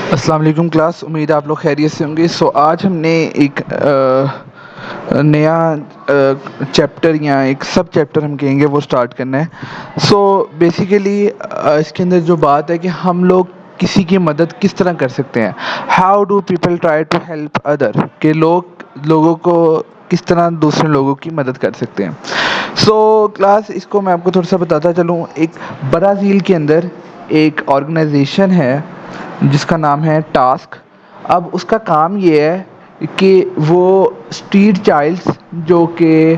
अस्सलाम वालेकुम क्लास। उम्मीद है आप लोग खैरियत से होंगे। आज हमने एक नया चैप्टर या एक सब चैप्टर हम कहेंगे वो स्टार्ट करना है। बेसिकली इसके अंदर जो बात है कि हम लोग किसी की मदद किस तरह कर सकते हैं। How do people try to help other, के लोगों को किस तरह दूसरे लोगों की मदद कर सकते हैं। क्लास इसको मैं आपको थोड़ा सा बताता चलूँ। एक ब्राज़ील के अंदर एक ऑर्गेनाइजेशन है जिसका नाम है टास्क। अब उसका काम ये है कि वो स्ट्रीट चाइल्ड्स जो कि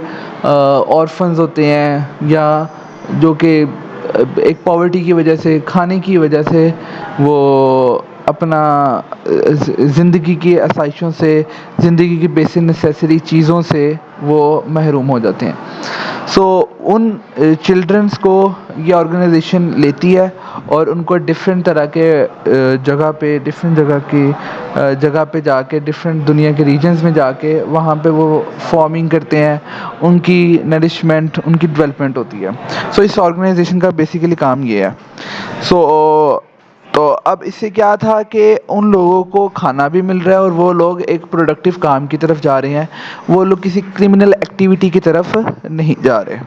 ऑर्फन्स होते हैं या जो कि एक पॉवर्टी की वजह से, खाने की वजह से वो अपना ज़िंदगी की आसाइशों से, ज़िंदगी की बेसिक नेसेसरी चीज़ों से वो महरूम हो जाते हैं। उन चिल्ड्रंस को ये ऑर्गेनाइजेशन लेती है और उनको डिफरेंट तरह के जगह पे जाके, डिफरेंट दुनिया के रीजन्स में जाके वहाँ पे वो फार्मिंग करते हैं, उनकी नरिशमेंट, उनकी डेवलपमेंट होती है। इस ऑर्गेनाइजेशन का बेसिकली काम ये है। सो तो अब इससे क्या था कि उन लोगों को खाना भी मिल रहा है और वो लोग एक प्रोडक्टिव काम की तरफ जा रहे हैं। वो लोग किसी क्रिमिनल एक्टिविटी की तरफ नहीं जा रहे।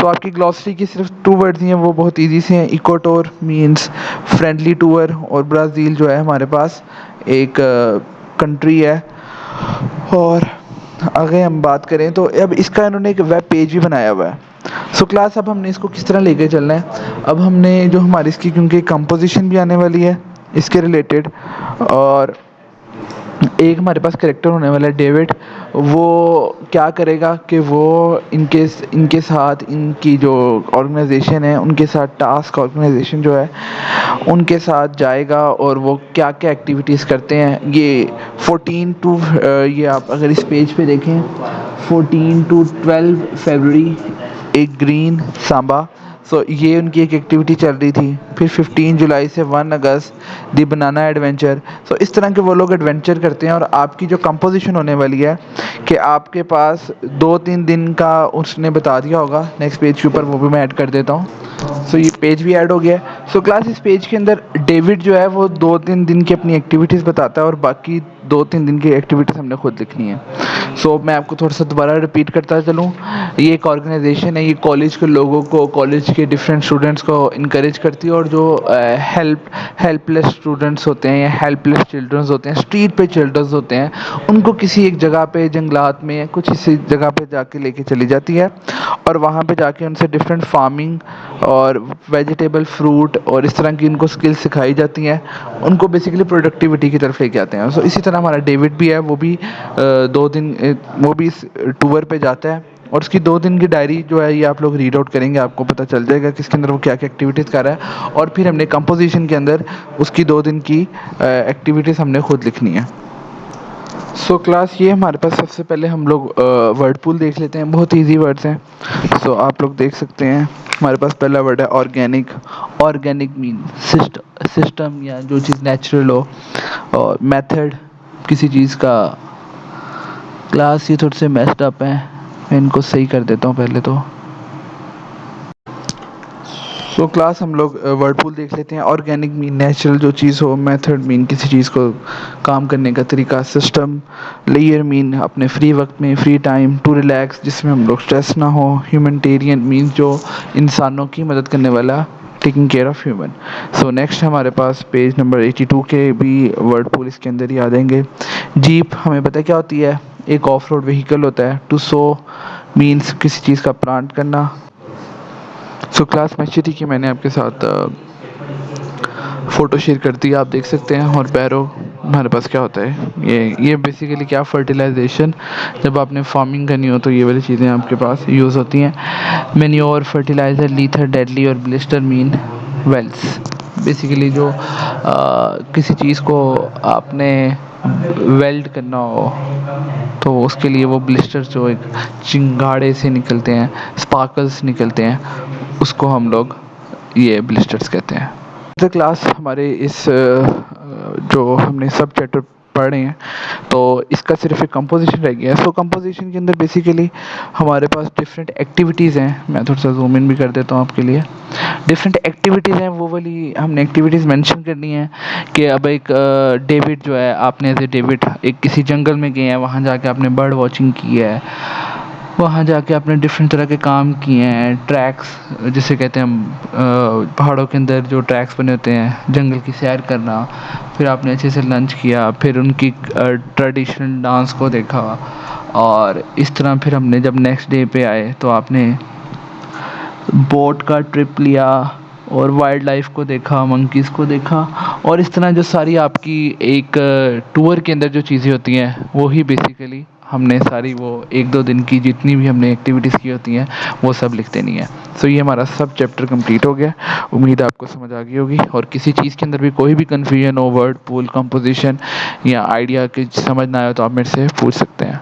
आपकी ग्लॉसरी की सिर्फ 2 वर्ड्स ही हैं, वो बहुत इजी से हैं। इकोटोर मींस फ्रेंडली टूअर, और ब्राज़ील जो है हमारे पास एक कंट्री है। और अगर हम बात करें तो अब इसका इन्होंने एक वेब पेज भी बनाया हुआ है। क्लास अब हमने इसको किस तरह लेके चलना है। अब हमने जो हमारी इसकी, क्योंकि कंपोजिशन भी आने वाली है इसके रिलेटेड, और एक हमारे पास करेक्टर होने वाला है डेविड। वो क्या करेगा कि वो इनके साथ, इनकी जो ऑर्गेनाइजेशन है उनके साथ, टास्क ऑर्गेनाइजेशन जो है उनके साथ जाएगा और वो क्या क्या एक्टिविटीज़ करते हैं। ये 14 टू ये आप अगर इस पेज पे देखें, 14 टू 12 फरवरी एक ग्रीन सांबा। ये उनकी एक एक्टिविटी चल रही थी। फिर 15 जुलाई से 1 अगस्त दी बनाना एडवेंचर। इस तरह के वो लोग एडवेंचर करते हैं। और आपकी जो कंपोजिशन होने वाली है कि आपके पास 2-3 दिन का उसने बता दिया होगा नेक्स्ट पेज के ऊपर, वो भी मैं ऐड कर देता हूँ। ये पेज भी ऐड हो गया है। क्लास इस पेज के अंदर डेविड जो है वो 2-3 दिन की अपनी एक्टिविटीज़ बताता है और बाकी 2-3 दिन की एक्टिविटीज़ हमने खुद लिखनी है। मैं आपको थोड़ा सा दोबारा रिपीट करता चलूँ। ये एक ऑर्गेनाइजेशन है, ये कॉलेज के लोगों को, कॉलेज के डिफरेंट स्टूडेंट्स को इनकरेज करती है। और जो हेल्पलेस स्टूडेंट्स होते हैं या हेल्पलेस चिल्ड्रंस होते हैं, स्ट्रीट पे चिल्ड्रंस होते हैं, उनको किसी एक जगह पे, जंगलात में कुछ इसी जगह पे जाके लेके चली जाती है। और वहाँ पे जाके उनसे डिफरेंट फार्मिंग और वेजिटेबल, फ्रूट और इस तरह की उनको स्किल्स सिखाई जाती हैं। उनको बेसिकली प्रोडक्टिविटी की तरफ लेके आते हैं। इसी तरह हमारा डेविड भी है, वो भी 2 दिन वो भी इस टूर पे जाता है। और उसकी 2 दिन की डायरी जो है ये आप लोग रीड आउट करेंगे, आपको पता चल जाएगा कि इसके अंदर वो क्या क्या एक्टिविटीज़ कर रहा है। और फिर हमने कंपोजिशन के अंदर उसकी 2 दिन की एक्टिविटीज़ हमने खुद लिखनी है। क्लास ये हमारे पास सबसे पहले हम लोग वर्ड पूल देख लेते हैं। बहुत इजी वर्ड्स हैं। आप लोग देख सकते हैं हमारे पास पहला वर्ड है ऑर्गेनिक। ऑर्गेनिक मीन सिस्टम या जो चीज़ नेचुरल हो। और मेथड किसी चीज़ का। क्लास ये थोड़े से मेस्ड अप हैं, मैं इनको सही कर देता हूँ पहले तो। क्लास हम लोग वर्ड पूल देख लेते हैं। ऑर्गेनिक मीन नेचुरल जो चीज़ हो। मेथड मीन किसी चीज़ को काम करने का तरीका, सिस्टम। लेयर मीन अपने फ्री वक्त में, फ्री टाइम टू रिलैक्स, जिसमें हम लोग स्ट्रेस ना हो। ह्यूमैनिटेरियन मीन जो इंसानों की मदद करने वाला, taking care of human. Next हमारे पास पेज नंबर 82 के भी वर्ड पूल इसके अंदर ही आ जाएंगे। जीप हमें पता है क्या होती है, एक ऑफ रोड व्हीकल होता है। टू सो मीन्स किसी चीज़ का प्लांट करना। क्लास मैच्योरिटी की मैंने आपके साथ फ़ोटो शेयर कर दी, आप देख सकते हैं। और बैरो हमारे पास क्या होता है, ये बेसिकली क्या, फर्टिलाइजेशन। जब आपने फार्मिंग करनी हो तो ये वाली चीज़ें आपके पास यूज़ होती हैं। मैन्योर, फर्टिलाइज़र, लीथर, डेडली और ब्लिस्टर मीन वेल्स। बेसिकली जो किसी चीज़ को आपने वेल्ड करना हो तो उसके लिए वो ब्लिस्टर्स जो एक चिंगाड़े से निकलते हैं, स्पार्कल्स निकलते हैं, उसको हम लोग ये ब्लिस्टर्स कहते हैं। क्लास हमारे इस जो हमने सब चैप्टर पढ़ रहे हैं, तो इसका सिर्फ एक कंपोजिशन रह गया है। सो कंपोजिशन के अंदर बेसिकली हमारे पास डिफरेंट एक्टिविटीज़ हैं। मैं थोड़ा सा जूम इन भी कर देता हूँ आपके लिए। डिफरेंट एक्टिविटीज़ हैं, वो वाली हमने एक्टिविटीज़ मेंशन करनी है कि अब एक डेविड जो है, आपने एज ए डेविड एक किसी जंगल में गए हैं, वहाँ जाके आपने बर्ड वॉचिंग की है, वहाँ जाके आपने डिफरेंट तरह के काम किए हैं, ट्रैक्स जिसे कहते हैं हम, पहाड़ों के अंदर जो ट्रैक्स बने होते हैं, जंगल की सैर करना, फिर आपने अच्छे से लंच किया, फिर उनकी ट्रेडिशनल डांस को देखा, और इस तरह फिर हमने जब नेक्स्ट डे पे आए तो आपने बोट का ट्रिप लिया और वाइल्ड लाइफ को देखा, मंकीज़ को देखा, और इस तरह जो सारी आपकी एक टूर के अंदर जो चीज़ें होती हैं वो ही बेसिकली हमने सारी वो 1-2 दिन की जितनी भी हमने एक्टिविटीज़ की होती हैं वो सब लिख देनी है। सो ये हमारा सब चैप्टर कंप्लीट हो गया। उम्मीद है आपको समझ आ गई होगी, और किसी चीज़ के अंदर भी कोई भी कन्फ्यूजन हो, वर्ड पूल कंपोजिशन या आइडिया की समझ ना आए तो आप मेरे से पूछ सकते हैं।